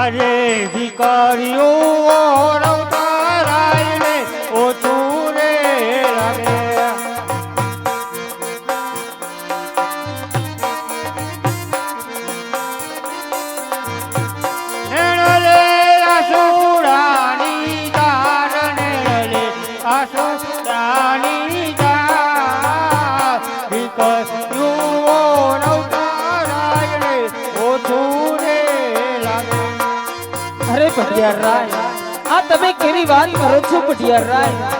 અરે દીકરીઓ રવતારાય રે ઓછું રે લાગે નેણલે આસુરાની દાર નેણલે આસુરાની દાર દીકરીઓ રવતારાય રે ઓછું રે લાગે અરે પટિયાર રાય આ તમે કેવી વાત કરો છો પટિયાર રાય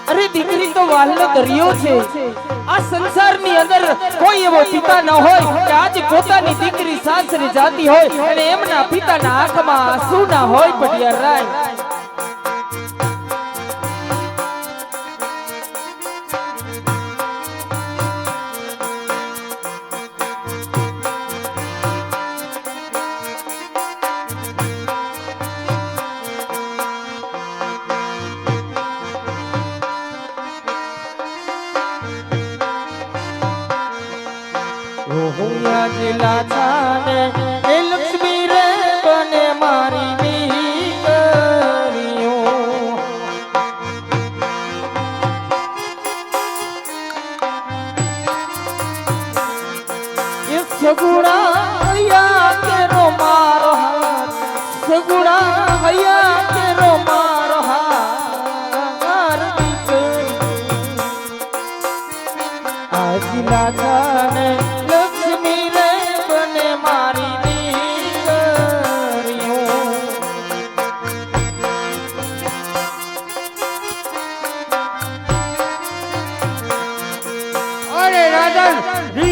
અરે દીકરી તો વાલનો દરિયો છે આ સંસારની અંદર કોઈ એવો પિતા ન હોય કે આજે પોતાની દીકરી સાસરે જાતી હોય અને એમના પિતાના આંખમાં આંસુ ના હોય પટિયાર રાય જિલ્લા છાને એ લક્ષ્મી રે બને મારી દીકરીઓ એ સગુણા હૈયા કેરો મારો હાથ સગુણા હૈયા કેરો મારો હાથ આ જિલ્લા છાને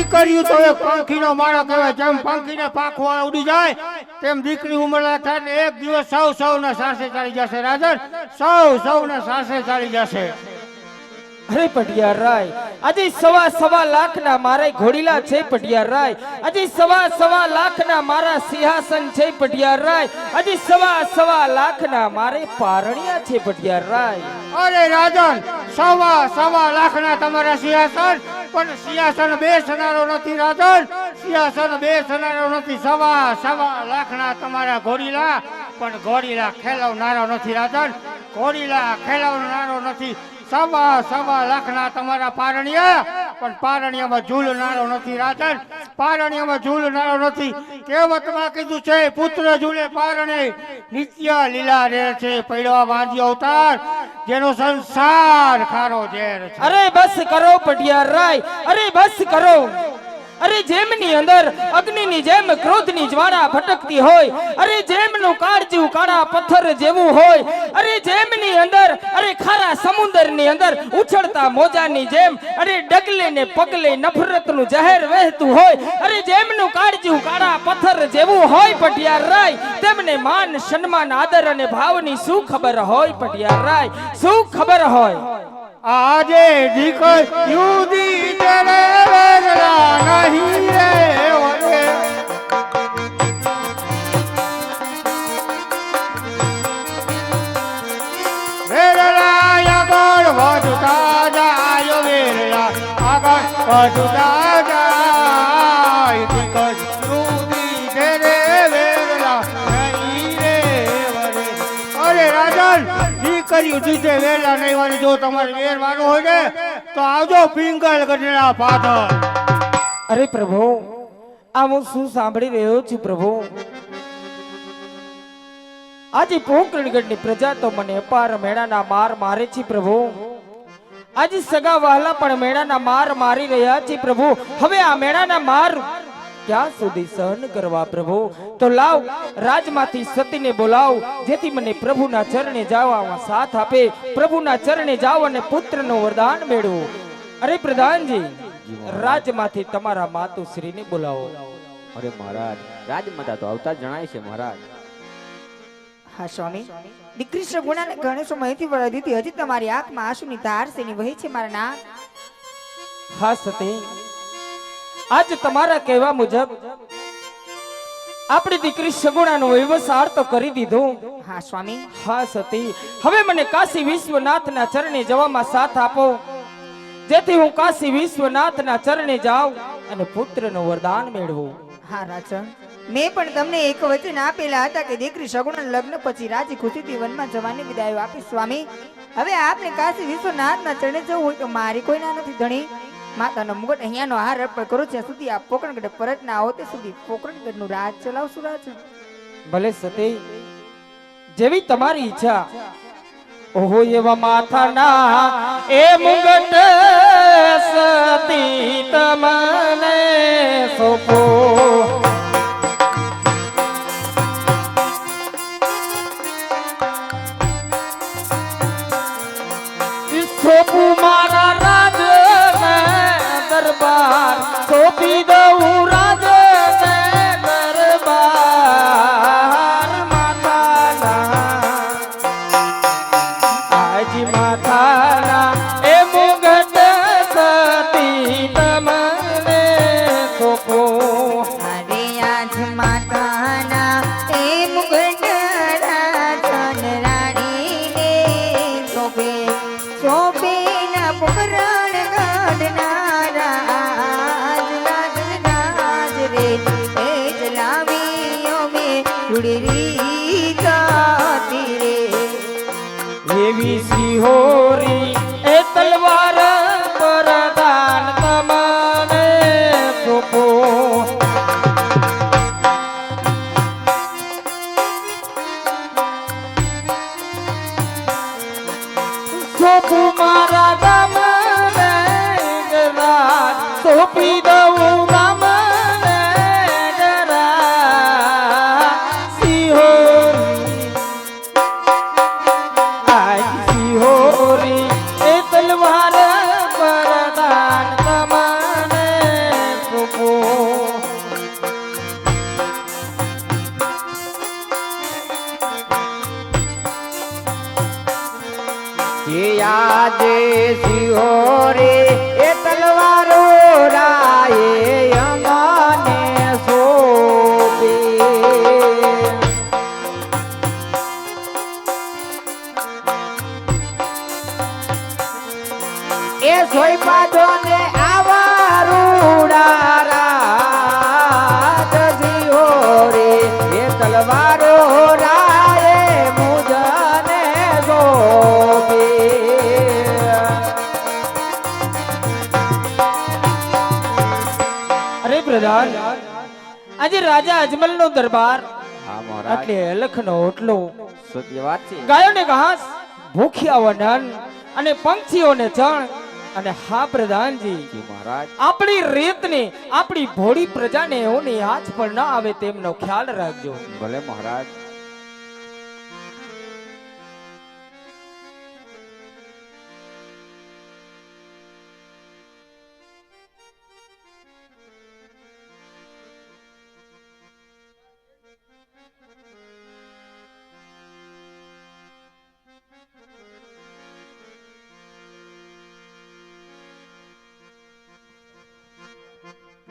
દીકરીઓ તો એક પંખીનો માળો કહેવાય જેમ પંખીને પાંખો ઉડી જાય તેમ દીકરી ઉંમરના થાય ને એક દિવસ સૌના સાસે ચાલી જશે રાજન સૌના સાસે ચાલી જશે અરે પટિયાર રાય આજે સવા લાખના મારા ઘોડીલા છે પટિયાર રાય આજે સવા લાખના મારા સિંહાસન છે પટિયાર રાય આજે સવા લાખના મારે પારણિયા છે પટિયાર રાય અરે રાજન સવા લાખના તમારા સિંહાસન પણ સિંહાસન બેસનારો નથી રાજન સિંહાસન બેસનારો નથી સવા લાખના તમારા ઘોડીલા પણ ઘોડીલા ખેલવનારો નથી રાજન ઘોડીલા ખેલવનારો નથી સવા લાખના તમારા પારણિયા પણ પારણિયામાં ઝૂલનારો નથી રાજન પારણિયામાં ઝૂલનારો નથી કહેવતમાં કીધું છે પુત્ર ઝૂલે પારણે નિત્ય લીલા રે છે પડવા વાંજ્યો અવતાર જેનો સંસાર ખારો ઝેર છે અરે બસ કરો પટિયાર રાય અરે બસ કરો અરે જેમની અંદર અગ્નિની જેમ ક્રોધની જ્વાળા ભટકતી હોય અરે જેમનું કાળજું કાળા પથ્થર જેવું હોય અરે જેમની અંદર અરે ખારા સમુદ્રની અંદર ઉછળતા મોજાની જેમ અરે ડગલે ને પગલે નફરતનું જહેર વહેતું હોય અરે જેમનું કાળજું કાળા પથ્થર જેવું હોય પટિયાર રાય તેમને માન સન્માન આદર અને ભાવની શું ખબર હોય પટિયાર રાય શું ખબર હોય આજે દીકરીઓ દી તેરે વેગલા નહીં રે ઓરે વેગલા આગળ વધતા જાય વેગલા આગળ વધતા જાય દીકરીઓ દી તેરે વેગલા નહીં રે ઓરે અરે રાજન દીકરીઓ દીધે વેલા નહીં વાળી જો તમારે વેરવાનું હોય ને તો આવજો પિંગલ ગઢડા પાછળ અરે પ્રભુ આ હું શું સાંભળી રહ્યો છું પ્રભુ આજે પોકરણગઢની પ્રજા તો મને અપાર મેળાના માર મારે છે પ્રભુ આજે સગા વહાલા પણ મેળાના માર મારી રહ્યા છે પ્રભુ હવે આ મેળાના માર ક્યાં સુધી સહન કરવા પ્રભુ તો લાવ રાજમાંથી સતીને બોલાવ જેથી મને પ્રભુના ચરણે જવામાં સાથ આપે પ્રભુના ચરણે જાવ અને પુત્રનું વરદાન મેળવો અરે પ્રધાનજી રાજમાંથી તમારા માતુશ્રીને બોલાવો અરે મહારાજ રાજમાતા તો આવતા જણાય છે મહારાજ હા સ્વામી દીકરી સગુણાને ઘણો સમયથી વળી દીધી હજી તમારી આંખમાં આંસુની ધાર સેની વહી છે મારા નાથ હા સતી આજ તમારા કહેવા મુજબ આપણી દીકરી સગુણાનો વ્યવસાય તો કરી દીધો હા સ્વામી હા સતી હવે મને કાશી વિશ્વનાથના ચરણે જવામાં સાથ આપો જેથી હું કાશી વિશ્વનાથના ચરણે જાઉં અને પુત્રનું વરદાન મેળવું હા રાજન મેં પણ તમને એક વચન આપેલા હતા કે દીકરી સગુણા લગ્ન પછી રાજી ખુશીથી વનમાં જવાની વિદાયો આપીશ સ્વામી. હવે આપને કાશી વિશ્વનાથના ચરણે જવું હોય તો મારી કોઈ ના નથી ધણી. માતાનો મુગટ અહીંયાનો હાર અર્પણ કરું ત્યાં સુધી આપ પોકરણગઢ પરત ના આવો તે સુધી પોકરણગઢનું રાજ ચલાવશું રાજ. ભલે સતી જેવી તમારી ઈચ્છા. ઓહો એવા માથાના એ મુગટ સતી તમને સોપો. સોપું મારા રાજ દરબાર સોંપી દઉં રાજ દરબાર. માતાના આજી માતાના એ મુગટ સતી તમને સોપો. અરે આજ માતાના એ મુગટ રાજન રાણીને શોભે શોભે ના પોકરણ ગઢના રાજ રાજન રાજ રે એ ચલાવીઓ મે રૂડી જાતી રે. એવી સિહોરી એ તલવાર પરદાન તમને સોપો. સોપું મારા ગામને રાજ સોંપી દઉં ગામને રાજ. સિહોરી આજ સિહોરી એ તલવાર પરદાન તમને સોપો. આજે સિહોરે એ તલવારો રાયે અમને સોંપે. એ સોયપાદો ને આવા રૂડા રાજ સિહોરે એ તલવારો રાયે મુજને સોંપે. અરે પ્રધાન આજે રાજા અજમલ નો દરબાર હા મહારાજ એટલે અલખનો ઓટલો સત્ય વાત છે. ગાયોને ઘાસ ભૂખ્યાઓને અન્ન અને પંખીઓને ચણ અને હા પ્રધાનજી જી મહારાજ આપણી રીતને આપણી ભોળી પ્રજાને એઓની હાથ પર ન આવે તેમનો ખ્યાલ રાખજો. ભલે મહારાજ.